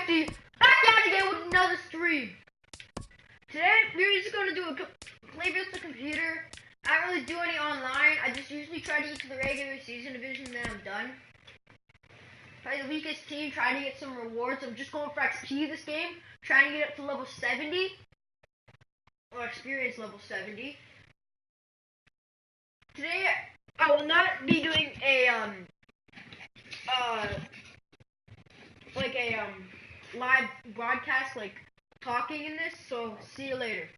Dynasty, back at it again with another stream. Today, we're just going to do a play with the computer. I don't really do any online. I just usually try to get to the regular season division, then I'm done. Play the weakest team, trying to get some rewards. I'm just going for XP this game, trying to get up to level 70. Or experience level 70. Today, I will not be doing a, live broadcast, like, talking in this, so see you later.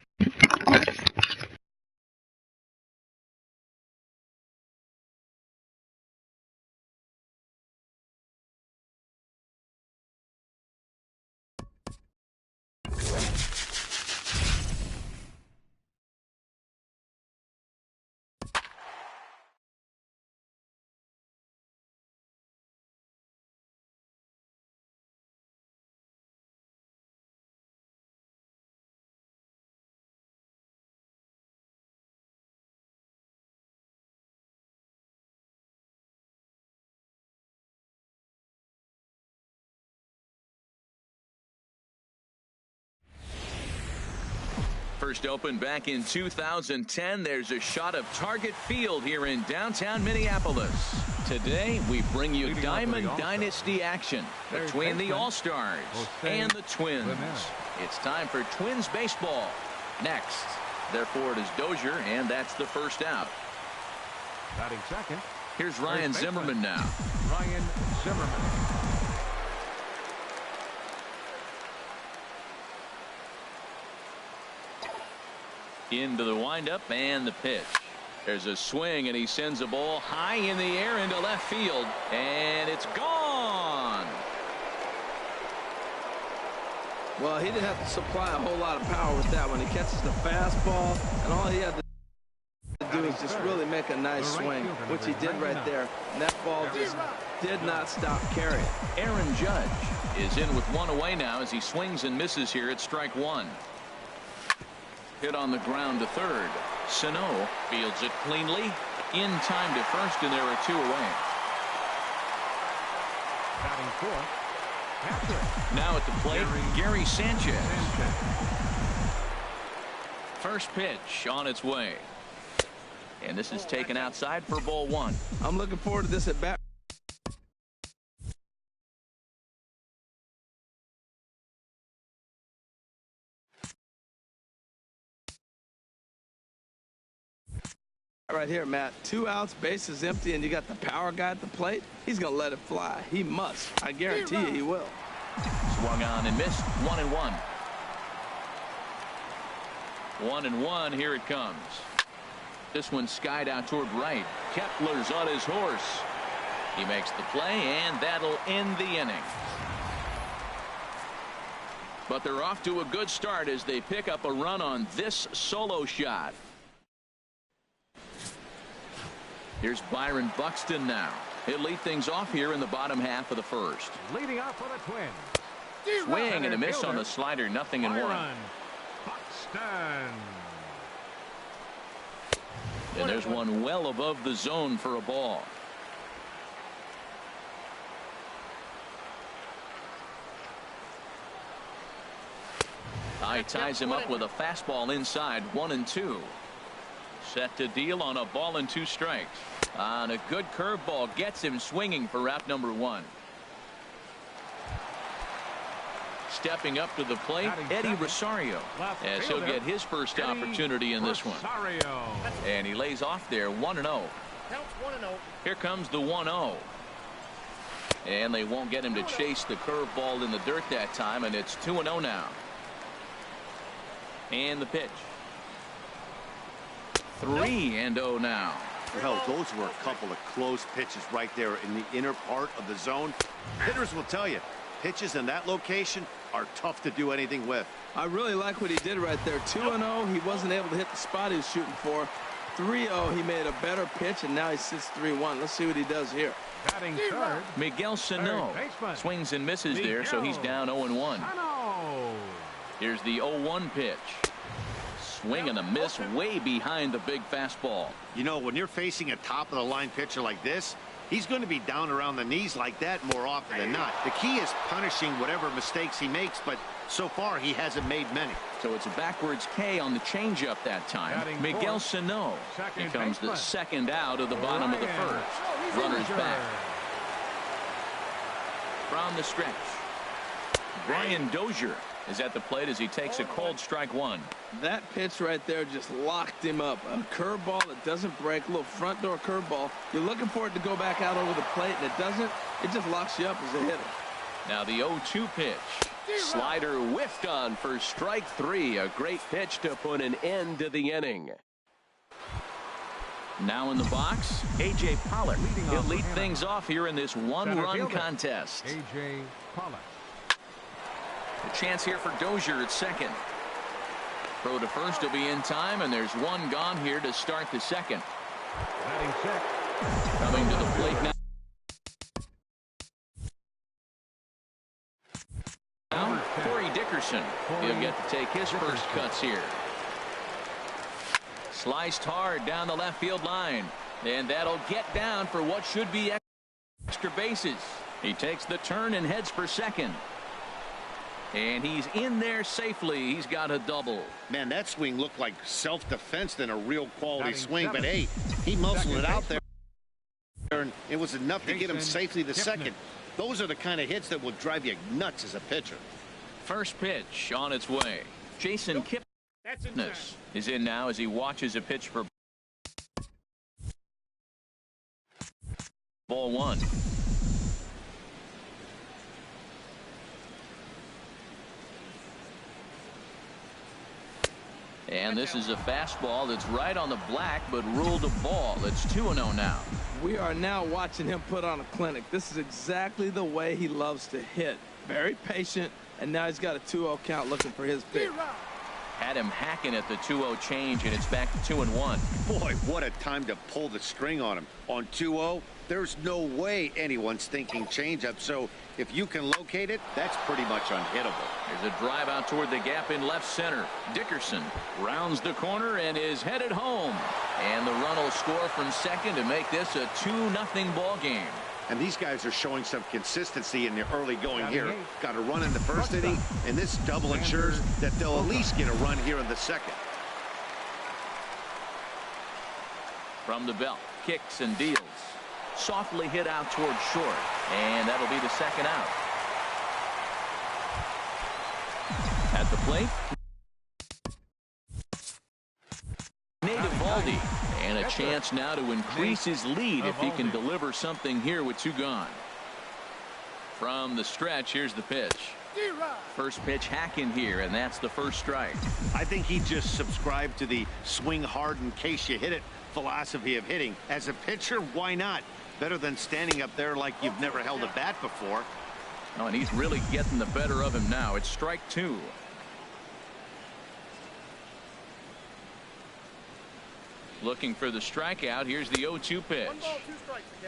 First opened back in 2010. There's a shot of Target Field here in downtown Minneapolis. Today, we bring you Diamond Dynasty action between the All-Stars and the Twins. It's time for Twins baseball. Next, therefore it is Dozier, and that's the first out. Batting second. Here's Ryan Zimmerman now. Ryan Zimmerman. Into the windup and the pitch. There's a swing, and he sends a ball high in the air into left field, and it's gone. Well, he didn't have to supply a whole lot of power with that one. He catches the fastball, and all he had to do is just really make a nice swing, which he did right there. And that ball just did not stop carrying. Aaron Judge is in with one away now as he swings and misses here at strike one. Hit on the ground to third. Sano fields it cleanly in time to first, and there are two away. Batting fourth. Patrick. Now at the plate, Gary Sanchez. First pitch on its way. And this is taken outside for ball one. I'm looking forward to this at bat. Right here, Matt. 2 outs, bases empty, and you got the power guy at the plate. He's going to let it fly. He must. I guarantee you he will. Swung on and missed. 1-1. 1-1. Here it comes. This one skied out toward right. Kepler's on his horse. He makes the play, and that'll end the inning. But they're off to a good start as they pick up a run on this solo shot. Here's Byron Buxton now. He'll lead things off here in the bottom half of the first. Leading off for the Twins. Swing and a miss on the slider. 0-1. Buxton. And there's one well above the zone for a ball. He ties him up with a fastball inside. 1-2. Set to deal on a ball and 2 strikes. On a good curveball gets him swinging for out number 1. Stepping up to the plate, Eddie Rosario, as he'll get his first opportunity in this one. And he lays off there. 1-0. Here comes the 1-0. And they won't get him to chase the curveball in the dirt that time, and it's 2-0 now. And the pitch. 3-0 now. Well, those were a couple of close pitches right there in the inner part of the zone. Hitters will tell you, pitches in that location are tough to do anything with. I really like what he did right there. 2-0, he wasn't able to hit the spot he was shooting for. 3-0, he made a better pitch, and now he sits 3-1. Let's see what he does here. Batting third. Miguel Sano swings and misses there, so he's down 0-1. Here's the 0-1 pitch. Swing and a miss way behind the big fastball. You know, when you're facing a top-of-the-line pitcher like this, He's going to be down around the knees like that more often than not. The key is punishing whatever mistakes he makes, but so far he hasn't made many. So it's a backwards K on the changeup that time. Miguel Sano becomes the second out of the bottom of the first. Runners back. From the stretch, Brian Dozier is at the plate as he takes a cold strike one. That pitch right there just locked him up. A curveball that doesn't break, a little front door curveball. You're looking for it to go back out over the plate, and it doesn't. It just locks you up as a hitter. Now the 0-2 pitch. Slider whiffed on for strike three. A great pitch to put an end to the inning. Now in the box, A.J. Pollock. He'll lead things off here in this one-run contest. A.J. Pollock. A chance here for Dozier at second. Throw to first will be in time, and there's one gone here to start the second. Batting check. Coming to the plate now. Corey Dickerson. He'll get to take his first cuts here. Sliced hard down the left field line. And that'll get down for what should be extra bases. He takes the turn and heads for second. And he's in there safely. He's got a double. Man, that swing looked like self-defense than a real quality swing. But, hey, he muscled it out there. And it was enough to get him safely to second. Those are the kind of hits that will drive you nuts as a pitcher. First pitch on its way. Jason Kipnis is in now as he watches a pitch for ball one. And this is a fastball that's right on the black, but ruled a ball. It's 2-0 now. We are now watching him put on a clinic. This is exactly the way he loves to hit. Very patient, and now he's got a 2-0 count looking for his pitch. Had him hacking at the 2-0 change, and it's back to 2-1. Boy, what a time to pull the string on him. On 2-0, there's no way anyone's thinking changeup, so if you can locate it, that's pretty much unhittable. There's a drive out toward the gap in left center. Dickerson rounds the corner and is headed home. And the run will score from second to make this a 2-0 ball game. And these guys are showing some consistency in the early going here. Got a run in the first inning, and this double ensures that they'll at least get a run here in the second. From the belt, kicks and deals. Softly hit out towards short, and that'll be the second out. At the plate, Nate Eovaldi, and a chance now to increase his lead if he can deliver something here with two gone. From the stretch, here's the pitch. First pitch hacking here, and that's the first strike. I think he just subscribed to the swing hard in case you hit it philosophy of hitting. As a pitcher, why not? Better than standing up there like you've never held a bat before. Oh, and he's really getting the better of him now. It's strike two. Looking for the strikeout. Here's the 0-2 pitch.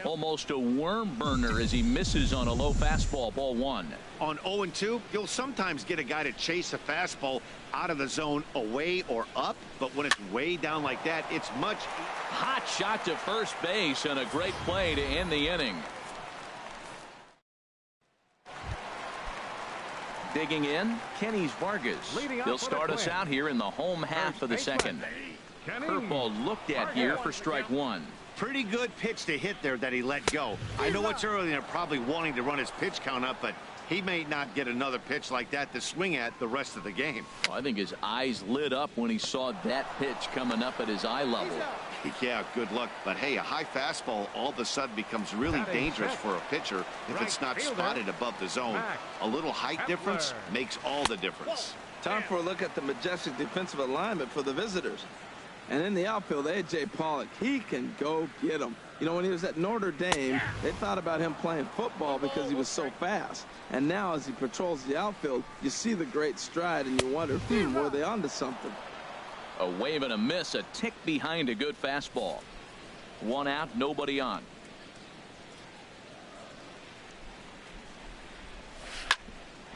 Almost a worm burner as he misses on a low fastball. Ball one. On 0-2, you'll sometimes get a guy to chase a fastball out of the zone away or up, but when it's way down like that, it's much. Hot shot to first base and a great play to end the inning. Digging in, Kenny's Vargas. He'll start us out here in the home half of the second. Curveball looked at here for strike one. Pretty good pitch to hit there that he let go. I know it's early and they're probably wanting to run his pitch count up, but he may not get another pitch like that to swing at the rest of the game. Well, I think his eyes lit up when he saw that pitch coming up at his eye level. Yeah, good luck. But hey, a high fastball all of a sudden becomes really dangerous for a pitcher if it's not spotted above the zone. A little height difference makes all the difference. Time for a look at the majestic defensive alignment for the visitors. And in the outfield, A.J. Pollock, he can go get them. You know, when he was at Notre Dame, they thought about him playing football because he was so fast. And now as he patrols the outfield, you see the great stride and you wonder, were they onto something? A wave and a miss, a tick behind a good fastball. One out, nobody on.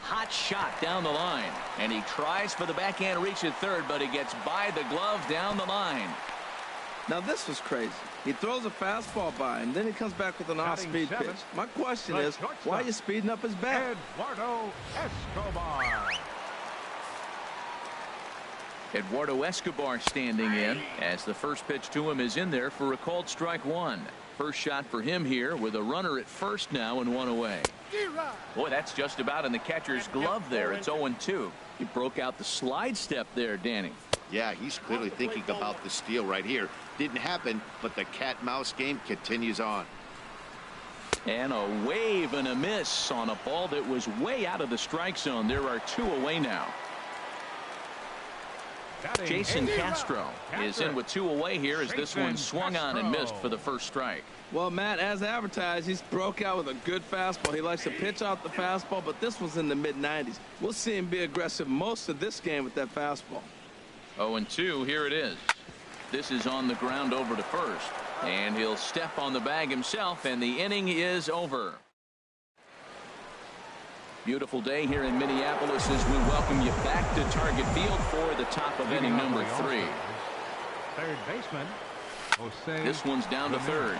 Hot shot down the line, and he tries for the backhand reach at third, but he gets by the glove down the line. Now this was crazy. He throws a fastball by him, then he comes back with an off-speed pitch. My question is, why are you speeding up his bat? Eduardo Escobar. Eduardo Escobar standing in as the first pitch to him is in there for a called strike one. First shot for him here with a runner at first now and one away. Boy, that's just about in the catcher's glove there. It's 0-2. He broke out the slide step there, Danny. Yeah, he's clearly thinking about the steal right here. Didn't happen, but the cat-mouse game continues on. And a wave and a miss on a ball that was way out of the strike zone. There are two away now. Jason Castro is in with two away here as this one swung on and missed for the first strike. Well, Matt, as advertised, he's broke out with a good fastball. He likes to pitch out the fastball, but this one's in the mid-90s. We'll see him be aggressive most of this game with that fastball. 0-2, here it is. This is on the ground over to first, and he'll step on the bag himself, and the inning is over. Beautiful day here in Minneapolis as we welcome you back to Target Field for the top of inning number 3. Third baseman, Jose. This one's down to third.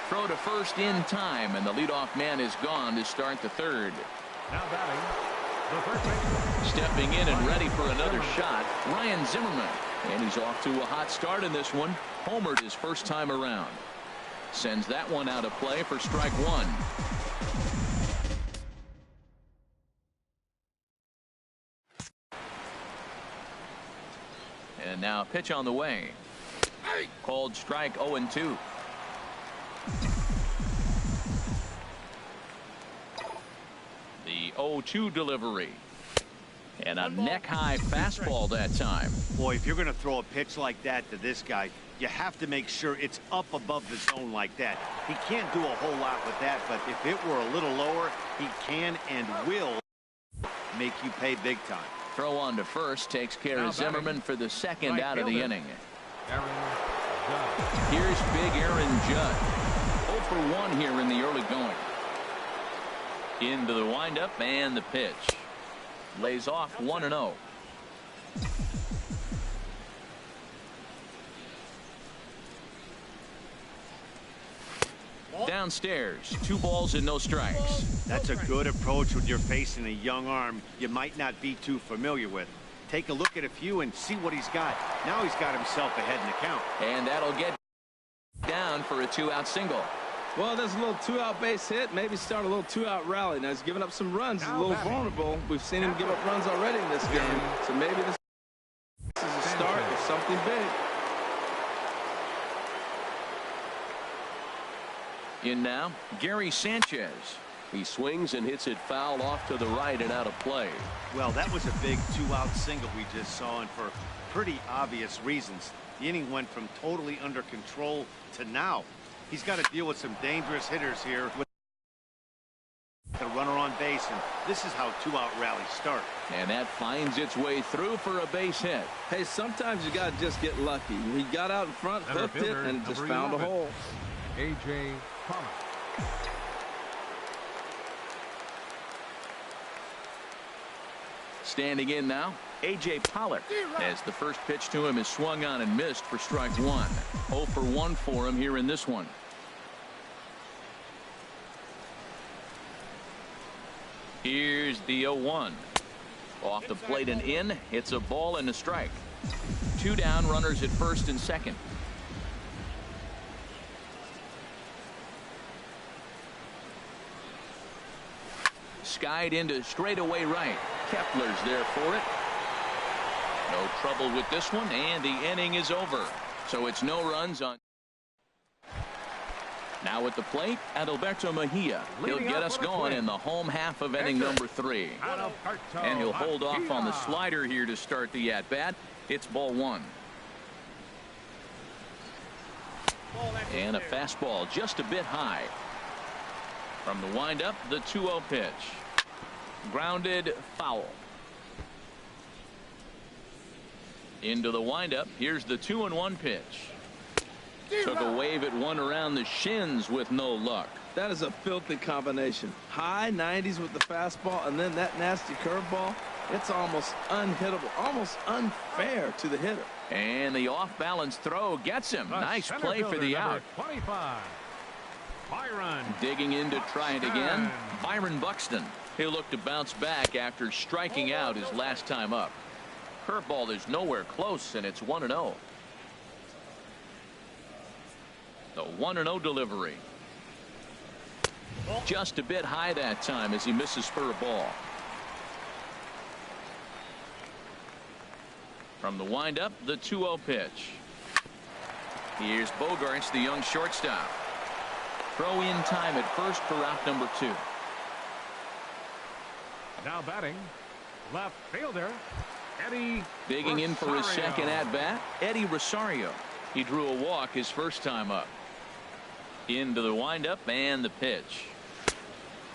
Throw to first in time, and the leadoff man is gone to start the third. Now batting, the first baseman. Stepping in and ready for another shot, Ryan Zimmerman. And he's off to a hot start in this one. Homered his first time around. Sends that one out of play for strike one. And now pitch on the way. Called strike 0-2. The 0-2 delivery. And a neck-high fastball that time. Boy, if you're going to throw a pitch like that to this guy, you have to make sure it's up above the zone like that. He can't do a whole lot with that, but if it were a little lower, he can and will make you pay big time. Throw on to first takes care of Zimmerman for the second out of the inning. Here's big Aaron Judd. 0 for 1 here in the early going. Into the windup and the pitch. Lays off 1-0. Downstairs, 2 balls and no strikes. That's a good approach when you're facing a young arm you might not be too familiar with. Take a look at a few and see what he's got. Now he's got himself ahead in the count. And that'll get down for a 2-out single. Well, there's a little 2-out base hit. Maybe start a little 2-out rally. Now he's giving up some runs. He's a little vulnerable. We've seen him give up runs already in this game. So maybe this is a start of something big. In now, Gary Sanchez. He swings and hits it foul off to the right and out of play. Well, that was a big 2-out single we just saw, and for pretty obvious reasons. The inning went from totally under control to now. He's got to deal with some dangerous hitters here with the runner on base, and this is how 2-out rallies start. And that finds its way through for a base hit. Hey, sometimes you got to just get lucky. He got out in front, hooked it, and just found a hole. A.J. Pollock. Standing in now, A.J. Pollock, as the first pitch to him is swung on and missed for strike one. 0 for 1 for him here in this one. Here's the 0-1. Off the plate and in. It's a ball and a strike. 2 down, runners at first and second. Skied into straightaway right. Kepler's there for it. No trouble with this one, and the inning is over. So it's no runs on. Now at the plate, Adalberto Mejia. He'll get us going in the home half of inning number 3. And he'll hold off on the slider here to start the at-bat. It's ball 1. And a fastball just a bit high. From the windup, the 2-0 pitch. Grounded foul. Into the windup. Here's the 2-1 pitch. Took a wave at one around the shins with no luck. That is a filthy combination. High 90s with the fastball and then that nasty curveball. It's almost unhittable, almost unfair to the hitter. And the off-balance throw gets him. Nice play for the out. 25. Byron. Digging in to try it again. Byron Buxton. He'll look to bounce back after striking out his last time up. Curveball is nowhere close, and it's 1-0. The 1-0 delivery. Just a bit high that time as he misses for a ball. From the windup, the 2-0 pitch. Here's Bogaerts, the young shortstop. Throw in time at first for out number 2. Now batting, left fielder, Eddie Digging in for his Rosario. second at-bat, Eddie Rosario. He drew a walk his first time up. Into the windup and the pitch.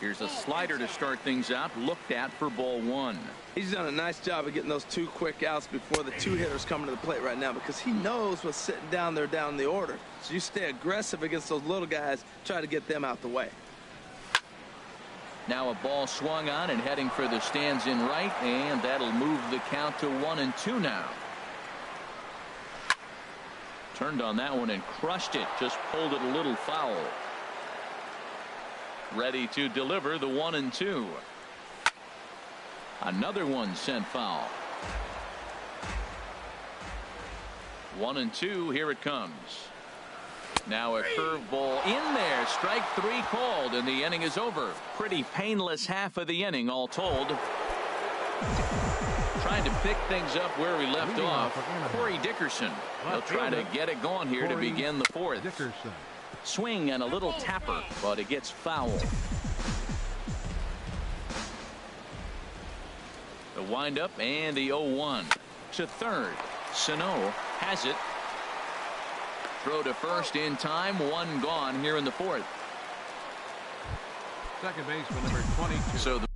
Here's a slider to start things out, looked at for ball 1. He's done a nice job of getting those 2 quick outs before the 2 hitters coming to the plate right now, because he knows what's sitting down there down the order. So you stay aggressive against those little guys, try to get them out the way. Now a ball swung on and heading for the stands in right, and that'll move the count to 1-2 now. Turned on that one and crushed it, just pulled it a little foul. Ready to deliver the 1-2. Another one sent foul. 1-2, here it comes. Now a curveball in there. Strike 3 called, and the inning is over. Pretty painless half of the inning, all told. Trying to pick things up where we left off. Corey Dickerson. He'll try to get it going here to begin the 4th. Dickerson. Swing and a little tapper, but it gets foul. The windup and the 0-1 to third. Sano has it. Throw to first in time. 1 gone here in the 4th. Second baseman number 22. So the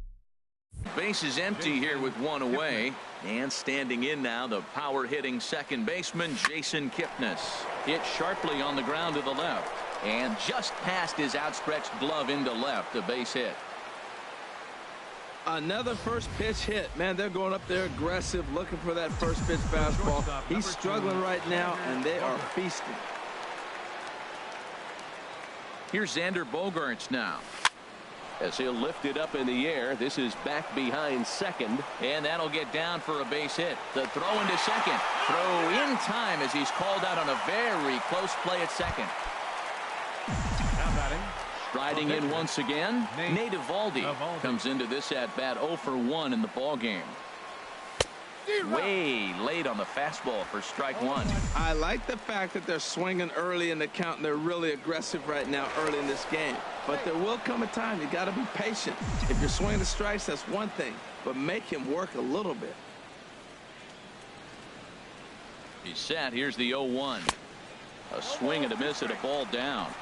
base is empty here with 1 away. And standing in now, the power hitting second baseman Jason Kipnis. Hit sharply on the ground to the left. And just past his outstretched glove into left, a base hit. Another first pitch hit. Man, they're going up there aggressive, looking for that first pitch fastball. He's struggling right now, and they are feasting. Here's Xander Bogaerts now, as he'll lift it up in the air. This is back behind second, and that'll get down for a base hit. The throw into second. Throw in time as he's called out on a very close play at second. Now batting. Striding in once again, Nate Eovaldi comes into this at-bat 0 for 1 in the ballgame. Way late on the fastball for strike 1. I like the fact that they're swinging early in the count, and they're really aggressive right now early in this game. But there will come a time you got to be patient. If you're swinging the strikes, that's one thing, but make him work a little bit. He's set. Here's the 0-1. A swing and a miss at a ball down.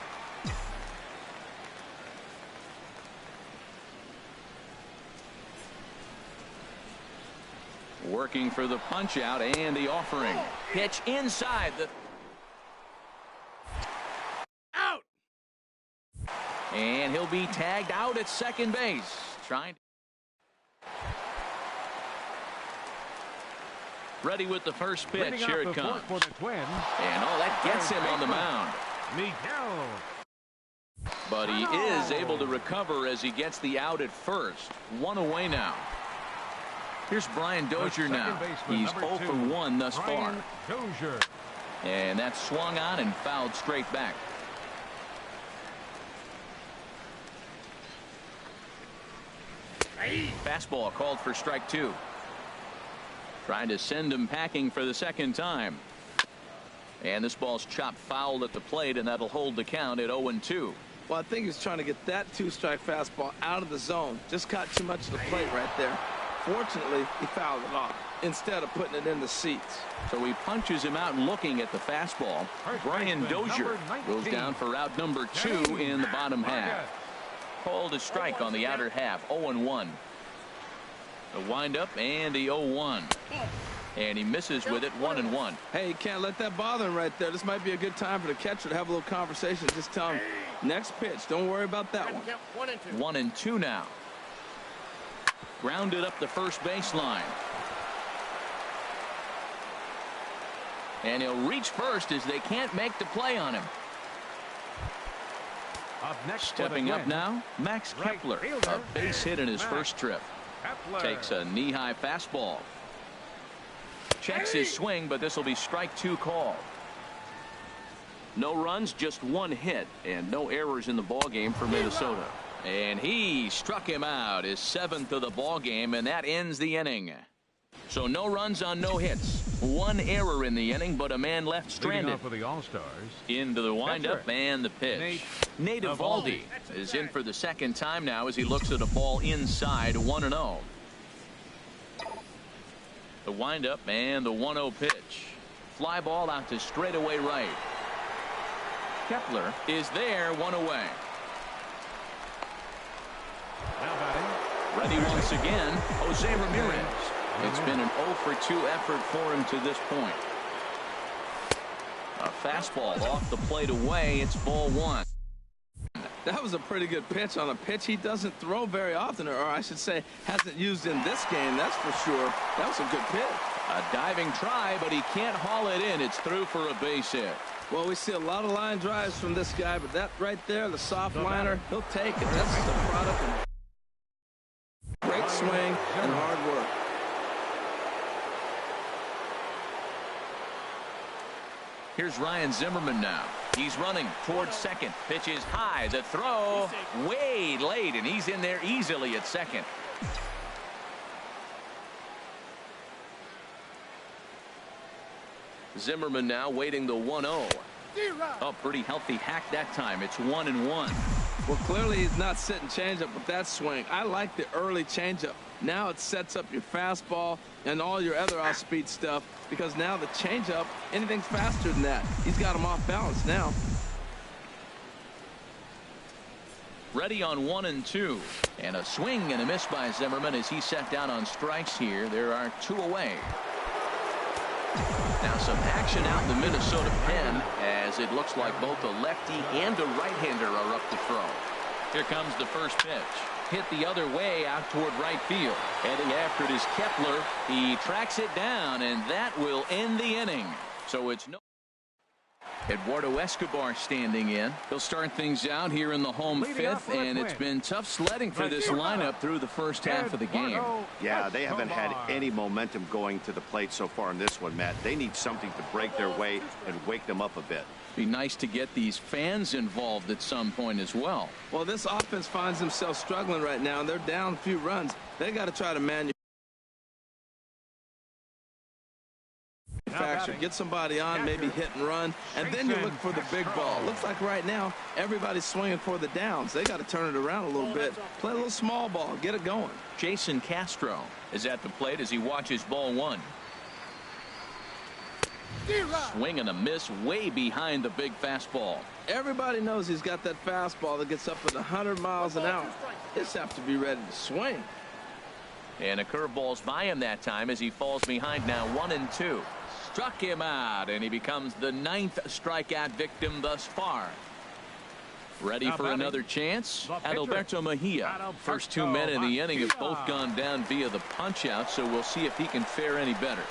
Working for the punch out and the offering. Pitch inside the out. And he'll be tagged out at second base. Trying. Ready with the first pitch. Here it comes. For the Twins. And that gets him on the mound. Miguel. But he is able to recover as he gets the out at first. 1 away now. Here's Brian Dozier now. He's 0 for 1 thus far. Dozier. And that's swung on and fouled straight back. Fastball called for strike 2. Trying to send him packing for the second time. And this ball's chopped foul at the plate, and that'll hold the count at 0-2. Well, I think he's trying to get that 2-strike fastball out of the zone. Just caught too much of the plate right there. Fortunately, he fouled it off instead of putting it in the seats. So he punches him out looking at the fastball. Brian Dozier goes down for out number 2 in the bottom half. Called a strike on the outer half. 0-1. The windup and the 0-1. And he misses with it. 1-1. Hey, you can't let that bother him right there. This might be a good time for the catcher to have a little conversation. Just tell him, next pitch, don't worry about that one. 1-2 now. Grounded up the first baseline. And he'll reach first as they can't make the play on him. Up next, Stepping up now, Max Kepler, a base hit in his first trip. Takes a knee-high fastball. Checks his swing, but this will be strike 2 called. No runs, just 1 hit, and no errors in the ballgame for Minnesota. And he struck him out, his 7th of the ballgame, and that ends the inning. So no runs on no hits. 1 error in the inning, but a man left stranded. For the All-Stars. Into the windup and the pitch. Nate Eovaldi is in for the 2nd time now as he looks at a ball inside 1-0. The windup and the 1-0 pitch. Fly ball out to straightaway right. Kepler is there, 1 away. Now batting. Ready once again, Jose Ramirez. It's been an 0 for 2 effort for him to this point. A fastball off the plate away. It's ball 1. That was a pretty good pitch on a pitch he doesn't throw very often, or I should say hasn't used in this game, that's for sure. That was a good pitch. A diving try, but he can't haul it in. It's through for a base hit. Well, we see a lot of line drives from this guy, but that right there, the soft liner, he'll take it. That's the product of great swing and hard work. Here's Ryan Zimmerman now. He's running towards second. Pitch is high. The throw way late, and he's in there easily at second. Zimmerman now waiting the 1-0. Oh, pretty healthy hack that time. It's 1-1. Well, clearly he's not sitting changeup with that swing. I like the early changeup. Now it sets up your fastball and all your other off-speed stuff, because now the changeup, anything's faster than that. He's got him off balance now. Ready on 1-2. And a swing and a miss by Zimmerman as he set down on strikes here. There are 2 away. Now some action out in the Minnesota pen as it looks like both a lefty and a right-hander are up to throw. Here comes the first pitch. Hit the other way out toward right field. Heading after it is Kepler. He tracks it down, and that will end the inning. So it's no. Eduardo Escobar standing in. He'll start things out here in the home 5th, and it's been tough sledding for this lineup through the first half of the game. Yeah, they haven't had any momentum going to the plate so far in this one, Matt. They need something to break their way and wake them up a bit. Be nice to get these fans involved at some point as well. Well, this offense finds themselves struggling right now, and they're down a few runs. They got to try to manufacture, get somebody on, maybe hit and run, and then you look for the big ball. Looks like right now everybody's swinging for the downs. They got to turn it around a little bit, play a little small ball, get it going. Jason Castro is at the plate as he watches ball 1. Swing and a miss way behind the big fastball. Everybody knows he's got that fastball that gets up at 100 miles an hour. Just have to be ready to swing. And a curveball's by him that time as he falls behind now 1-2. Struck him out, and he becomes the 9th strikeout victim thus far. Ready for another chance? Adalberto Mejia. First 2 men in the inning have both gone down via the punch-out, so we'll see if he can fare any better.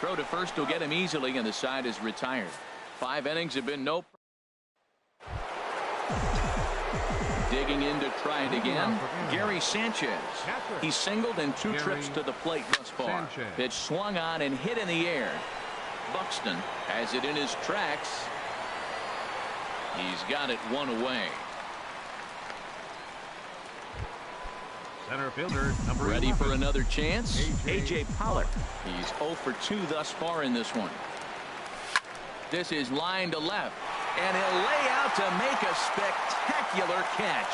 Throw to first will get him easily, and the side is retired. 5 innings have been no. Digging in to try it again, Gary Sanchez. He's singled in 2 trips to the plate thus far. Pitch swung on and hit in the air. Buxton has it in his tracks. He's got it 1 away. Center fielder, number Ready 11. for another chance? A.J. Pollock. He's 0 for 2 thus far in this one. This is line to left. And he'll lay out to make a spectacular catch.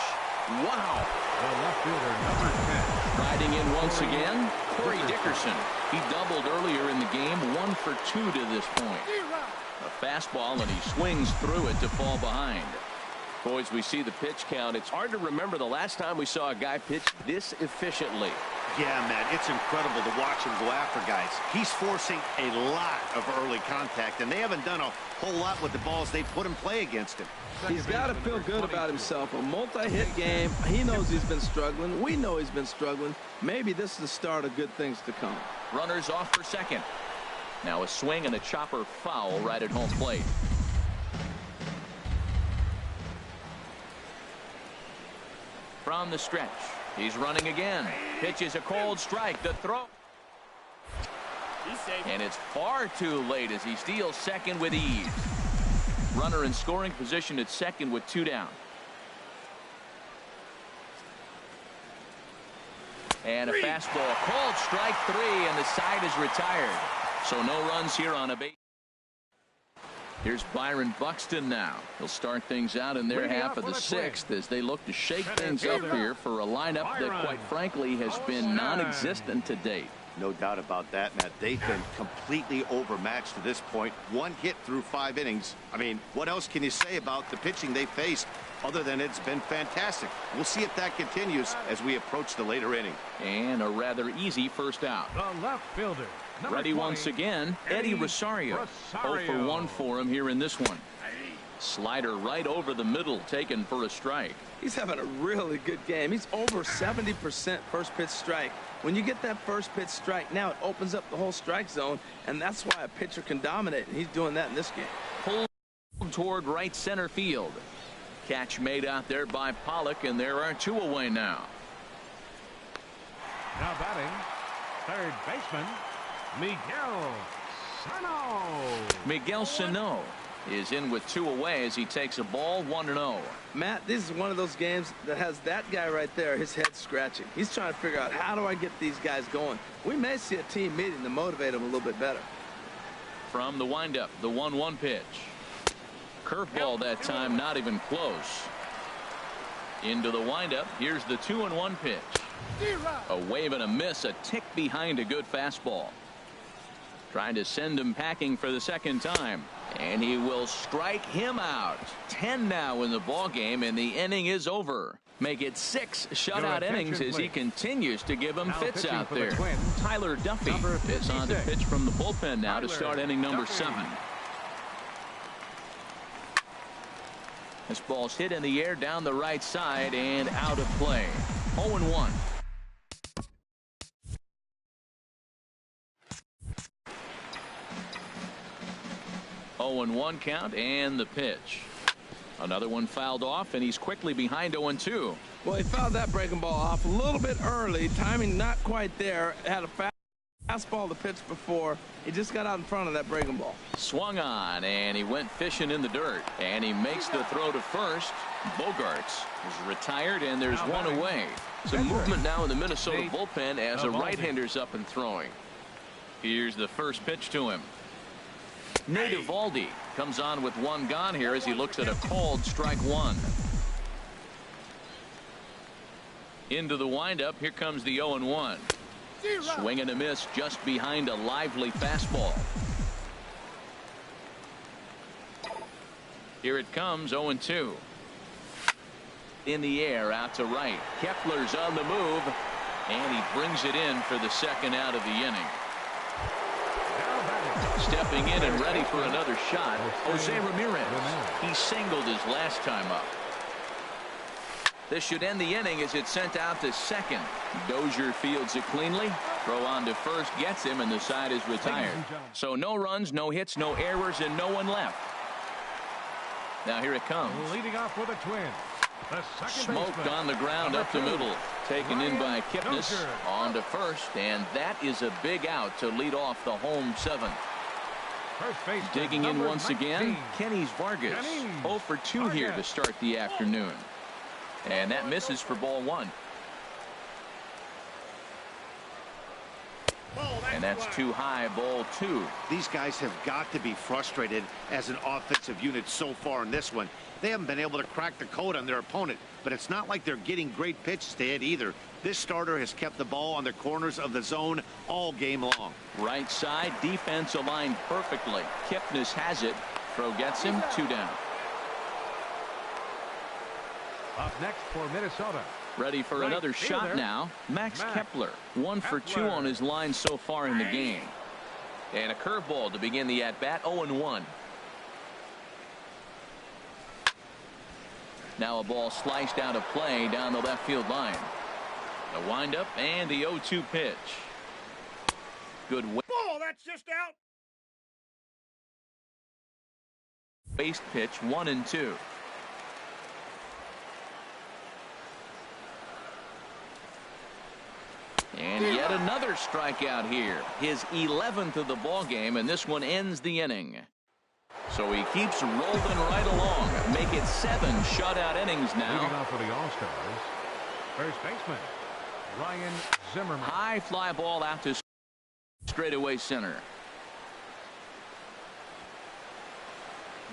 Wow. The left fielder, number 10. Riding in once again, Corey Dickerson. He doubled earlier in the game, 1 for 2 to this point. A fastball, and he swings through it to fall behind. Boys, we see the pitch count. It's hard to remember the last time we saw a guy pitch this efficiently. Yeah, man, it's incredible to watch him go after guys. He's forcing a lot of early contact, and they haven't done a whole lot with the balls they put in play against him. He's got to feel good about himself. A multi-hit game. He knows he's been struggling. We know he's been struggling. Maybe this is the start of good things to come. Runners off for second. Now a swing and a chopper foul right at home plate. From the stretch, he's running again. Pitches a cold strike. The throw. And it's far too late as he steals second with ease. Runner in scoring position at second with 2 down. And a fastball. Called strike 3, and the side is retired. So no runs here on a base. Here's Byron Buxton now. He'll start things out in their half of the 6th as they look to shake things up here for a lineup that, quite frankly, has been non-existent to date. No doubt about that, Matt. They've been completely overmatched to this point. 1 hit through 5 innings. I mean, what else can you say about the pitching they faced other than it's been fantastic? We'll see if that continues as we approach the later inning. And a rather easy first out. The left fielder. Ready once again, Eddie Rosario. 0 for 1 for him here in this one. Slider right over the middle, taken for a strike. He's having a really good game. He's over 70% first pitch strike. When you get that first pitch strike, now it opens up the whole strike zone, and that's why a pitcher can dominate, and he's doing that in this game. Pulled toward right center field. Catch made out there by Pollock, and there are 2 away now. Now batting, third baseman, Miguel Sano. Miguel Sano is in with 2 away as he takes a ball 1-0. Matt, this is one of those games that has that guy right there, his head scratching. He's trying to figure out, how do I get these guys going? We may see a team meeting to motivate them a little bit better. From the windup, the 1-1 pitch. Curveball that time, not even close. Into the windup, here's the 2-1 pitch. A wave and a miss, a tick behind a good fastball. Trying to send him packing for the second time. And he will strike him out. 10 now in the ball game, and the inning is over. Make it 6 shutout innings as he continues to give him fits out there. Tyler Duffy is on to pitch from the bullpen now to start inning number 7. This ball's hit in the air down the right side and out of play. 0-1. 0-1 count, and the pitch. Another one fouled off, and he's quickly behind 0-2. Well, he fouled that breaking ball off a little bit early. Timing not quite there. Had a fastball to pitch before. He just got out in front of that breaking ball. Swung on, and he went fishing in the dirt. And he makes the throw to first. Bogarts is retired, and there's 1 away. Some movement now in the Minnesota bullpen as a right-hander's up and throwing. Here's the first pitch to him. Nate Eovaldi comes on with 1 gone here as he looks at a called strike 1. Into the windup, here comes the 0-1. Swing and a miss just behind a lively fastball. Here it comes, 0-2. In the air, out to right. Kepler's on the move, and he brings it in for the second out of the inning. Stepping in and ready for another shot, Jose Ramirez. He singled his last time up. This should end the inning as it's sent out to second. Dozier fields it cleanly. Throw on to first gets him, and the side is retired. So no runs, no hits, no errors, and no one left. Now here it comes. Leading off with a twin. Smoked on the ground up the middle. Taken in by Kipnis on to first, and that is a big out to lead off the home 7th. Digging in once again, Kenny's Vargas. 0 for 2 here to start the afternoon. And that misses for ball 1. And that's too high, ball 2. These guys have got to be frustrated as an offensive unit so far in this one. They haven't been able to crack the code on their opponent, but it's not like they're getting great pitches to hit either. This starter has kept the ball on the corners of the zone all game long. Right side, defense aligned perfectly. Kipnis has it. Throw gets him, 2 down. Up next for Minnesota, Ready for Right another shot fielder. now. Max Max Kepler, 1 for 2 Kepler. on his line so far in the game. And a curveball to begin the at-bat, 0-1. Now a ball sliced out of play down the left field line. The windup and the 0-2 pitch. Good Ball, that's just out. waste pitch, 1-2. And yet another strikeout here. His 11th of the ball game, and this one ends the inning. So he keeps rolling right along. Make it 7 shutout innings Leading now. off for the All-Stars, first baseman Ryan Zimmerman. High fly ball out to straightaway center.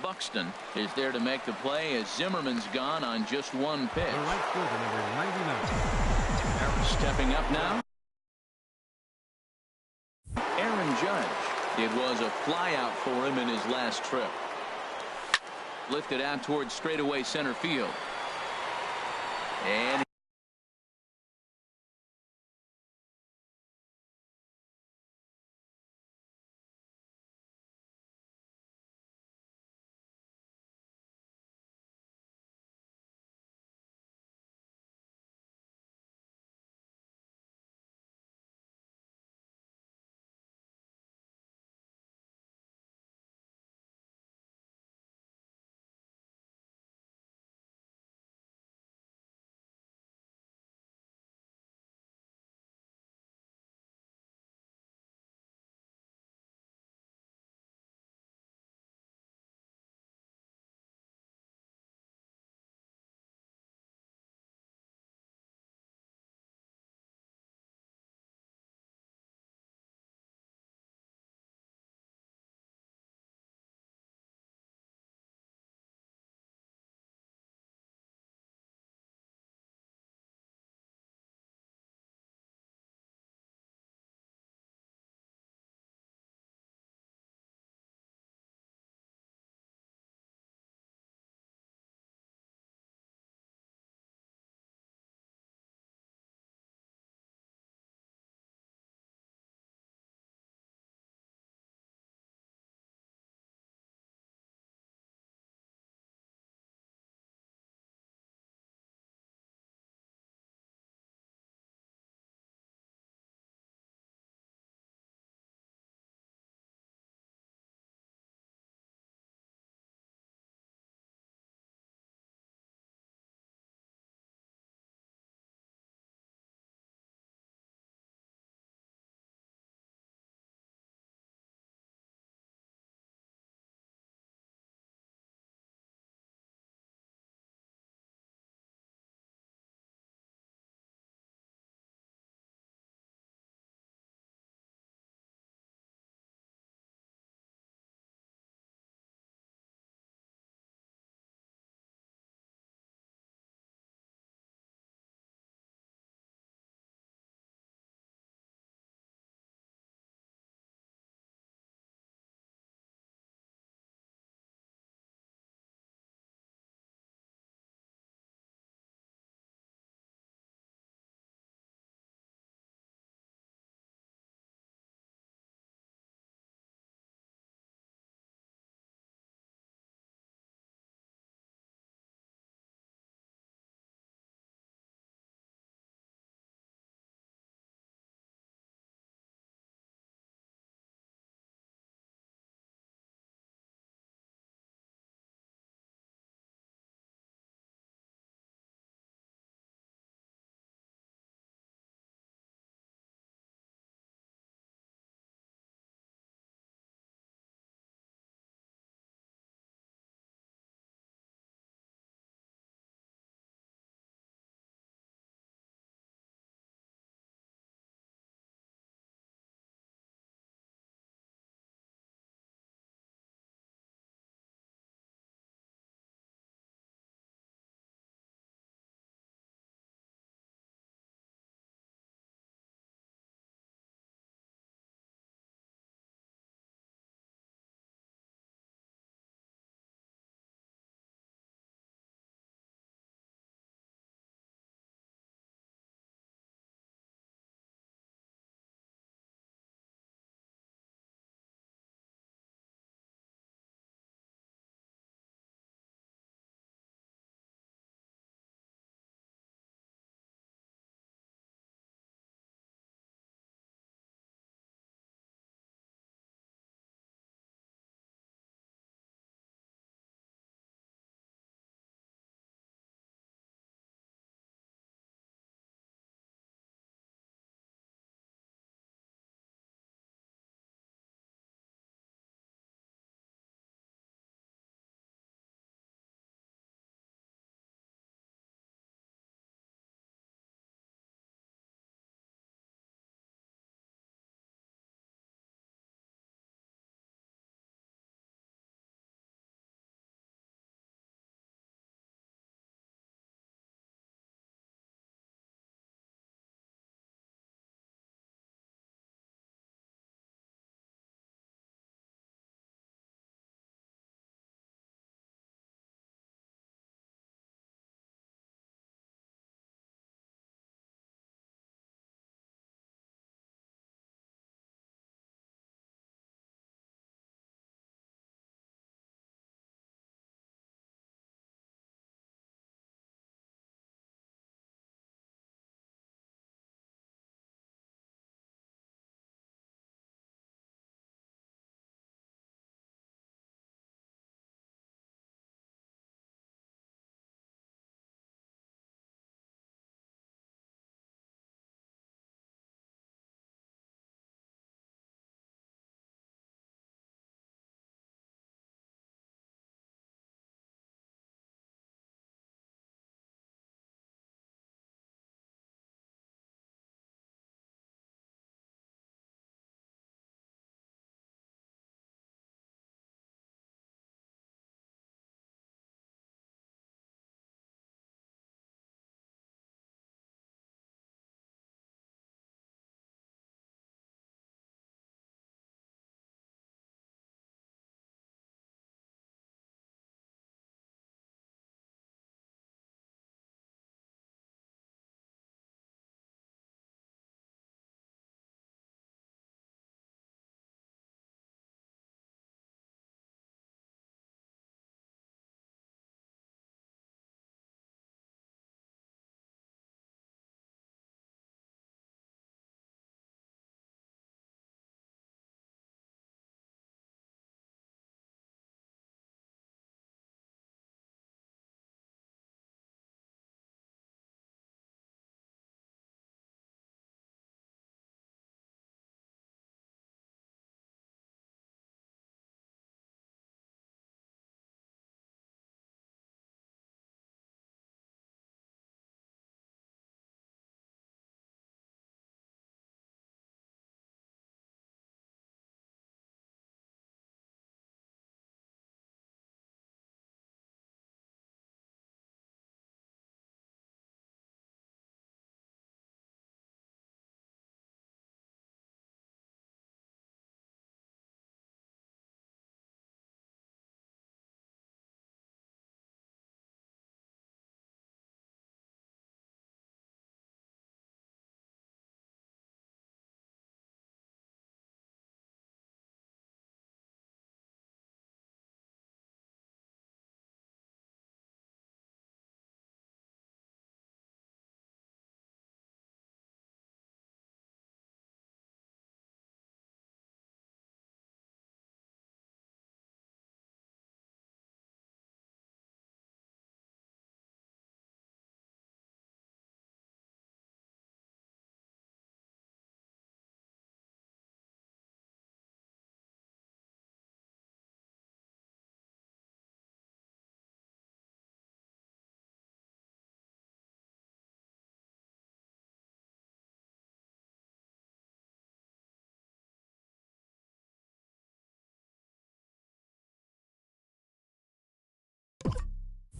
Buxton is there to make the play as Zimmerman's gone on just 1 pitch. The right fielder, number 99. Stepping up now. Aaron Judge. It was a flyout for him in his last trip. Lifted out towards straightaway center field. And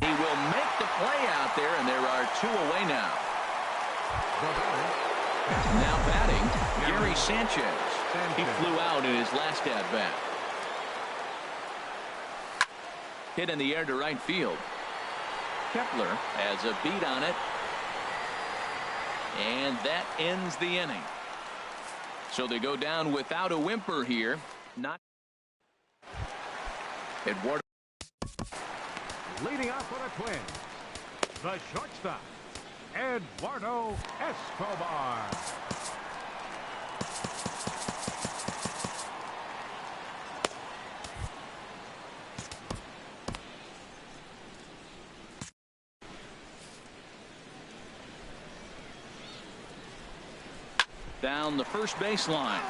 He will make the play out there, and there are 2 away now. Now batting, Gary Sanchez. He flew out in his last at-bat. Hit in the air to right field. Kepler has a beat on it. And that ends the inning. So they go down without a whimper here. Not Eduardo. Leading off for the Twins, the shortstop, Eduardo Escobar. Down the first baseline.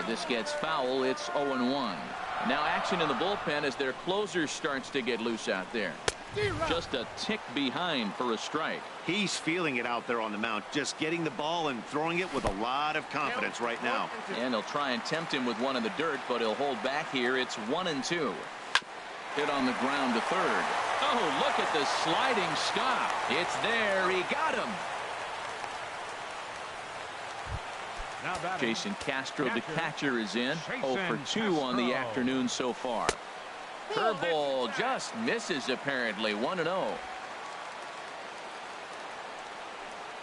This gets foul. It's 0-1. Now action in the bullpen as their closer starts to get loose out there. Just a tick behind for a strike. He's feeling it out there on the mound, just getting the ball and throwing it with a lot of confidence right now. And he'll try and tempt him with one in the dirt, but he'll hold back here. It's 1-2. Hit on the ground to third. Oh, look at the sliding stop. It's there. He got him. Jason Castro, the catcher, is in. 0 for 2 on the afternoon so far. Curveball just misses apparently. 1-0.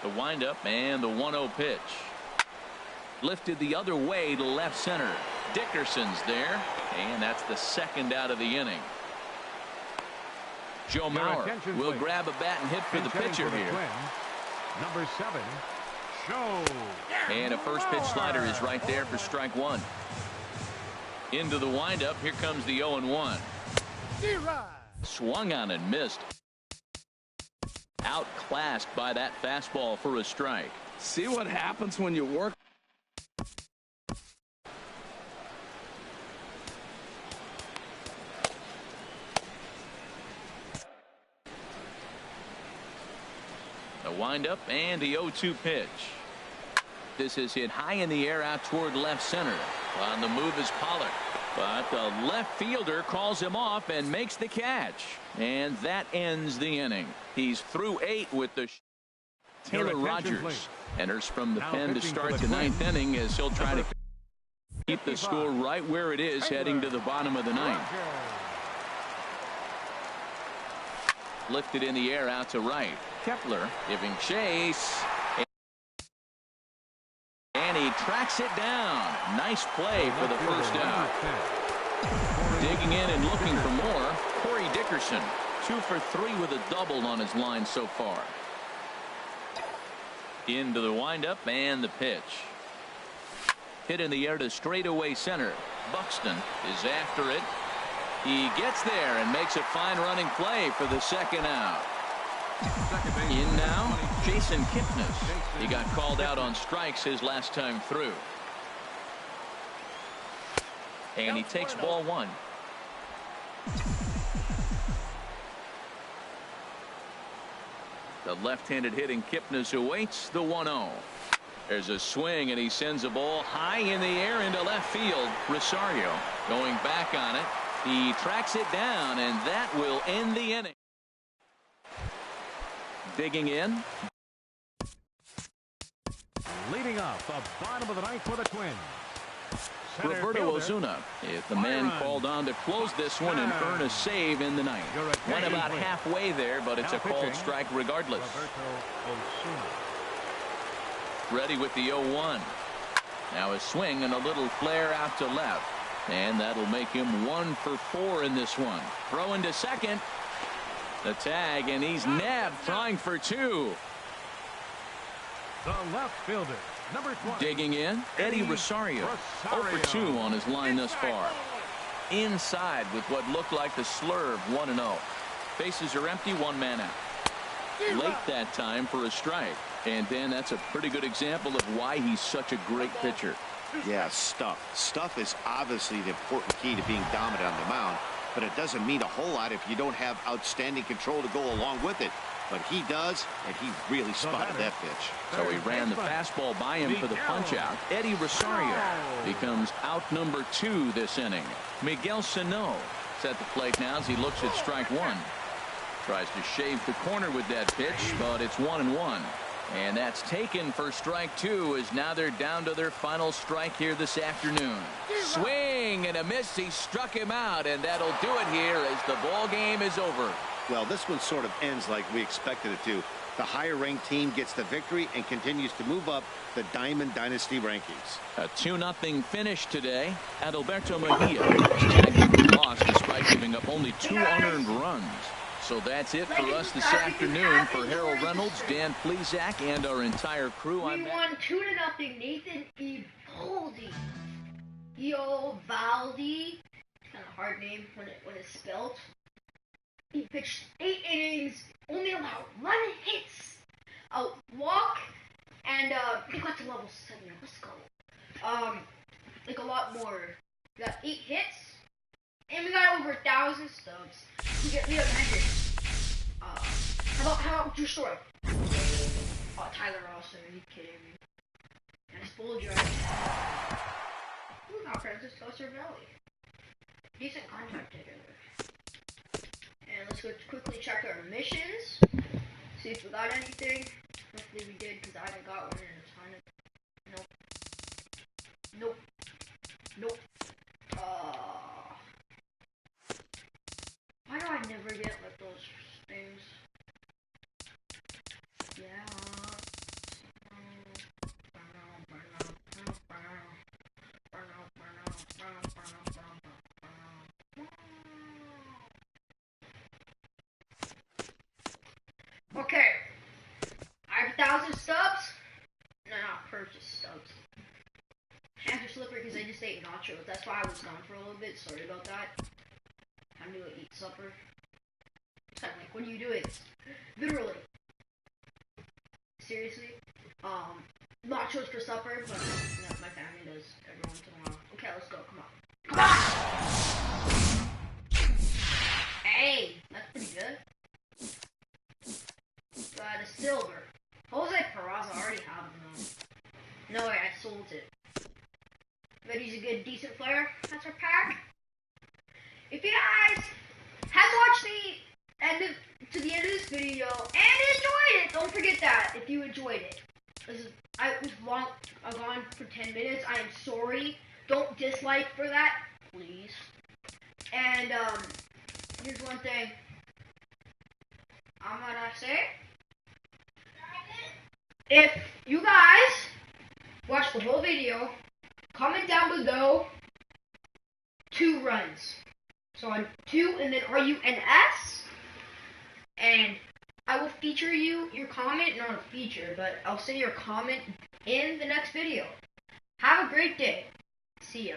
The windup and the 1-0 pitch. Lifted the other way to left center. Dickerson's there, and that's the second out of the inning. Joe Mauer will grab a bat and hit for the pitcher here. Number 7. Show. And a first pitch slider is right there for strike 1. Into the windup. Here comes the 0-1. Swung on and missed. Outclassed by that fastball for a strike. See what happens when you work. The windup and the 0-2 pitch. This is hit high in the air out toward left center. On the move is Pollard, but the left fielder calls him off and makes the catch, and that ends the inning. He's through 8 with the Taylor Rogers enters from the pen to start the 9th inning as he'll try to keep the score right where it is heading to the bottom of the 9th. Lifted in the air out to right. Kepler giving chase. And he tracks it down. Nice play for the first out. Digging in and looking for more. Corey Dickerson, 2 for 3 with a double on his line so far. Into the windup and the pitch. Hit in the air to straightaway center. Buxton is after it. He gets there and makes a fine running play for the second out. In now, Jason Kipnis. He got called out on strikes his last time through. And he takes ball 1. The left-handed hitting Kipnis awaits the 1-0. There's a swing, and he sends a ball high in the air into left field. Rosario going back on it. He tracks it down, and that will end the inning. Digging in. Leading off the bottom of the 9th for the Twins, Roberto Osuna is the man called on to close this one and earn a save in the 9th. Went about halfway there, but it's a called strike regardless. Ready with the 0-1. Now a swing and a little flare out to left. And that'll make him 1 for 4 in this one. Throwing to second. The tag, and he's nabbed, trying for 2. The left fielder, number 20. Digging in, Eddie Rosario. 0 for 2 on his line thus far. Inside with what looked like the slurve, 1-0. Bases are empty, 1 man out. Late that time for a strike. And Dan, that's a pretty good example of why he's such a great pitcher. Yeah, stuff. Stuff is obviously the important key to being dominant on the mound, but it doesn't mean a whole lot if you don't have outstanding control to go along with it. But he does, and he really spotted that pitch. So he ran the fastball by him for the punch-out. Eddie Rosario becomes out number 2 this inning. Miguel Sano is at the plate now as he looks at strike 1. Tries to shave the corner with that pitch, but it's 1-1. And that's taken for strike two, as now they're down to their final strike here this afternoon. Swing and a miss. He struck him out, and that'll do it here as the ball game is over. Well, this one sort of ends like we expected it to. The higher-ranked team gets the victory and continues to move up the Diamond Dynasty rankings. A 2-0 finish today. Adalberto Mejia was tagged with the loss despite giving up only 2 unearned runs. So that's it for us this afternoon. For Harold Reynolds, Dan Plezak, and our entire crew, We won 2-0. Nathan Eovaldi. Eovaldi. Kind of hard name when it's spelled. He pitched 8 innings, only allowed 11 hits, a walk, and he got to level 7. Let's go. Like a lot more. We got 8 hits, and we got over 1,000 stubs. We got 100. How about Drew Short? Oh, Tyler Austin, are you kidding me? Nice bull drive. Ooh, now Francisco Cervelli. Decent contract together. And let's go quickly check our missions. See if we got anything. Hopefully we did, because I haven't got one in a ton of... Nope. Nope. Why do I never get like those things? Yeah. Okay. I have 1,000 stubs. No, not purchase stubs. Hands are slippery because I just ate nachos. That's why I was gone for a little bit. Sorry about that. I knew I eat supper. I'm like, what are you doing? Literally. Seriously. Nachos for supper, but no, my family does every once in a while. Okay, let's go. Come on. Come on! Hey, that's pretty good. Got a silver. Jose Peraza, I already have him though. No way, I sold it. But he's a good, decent player. That's our pack. If you guys have watched to the end of this video and enjoyed it, don't forget that if you enjoyed it. I was gone for 10 minutes. I am sorry. Don't dislike for that, please. And here's one thing I'm gonna say. If you guys watch the whole video, comment down below 2 runs. So on 2 and then RUNS, and I will feature your comment, not a feature, but I'll say your comment in the next video. Have a great day. See ya.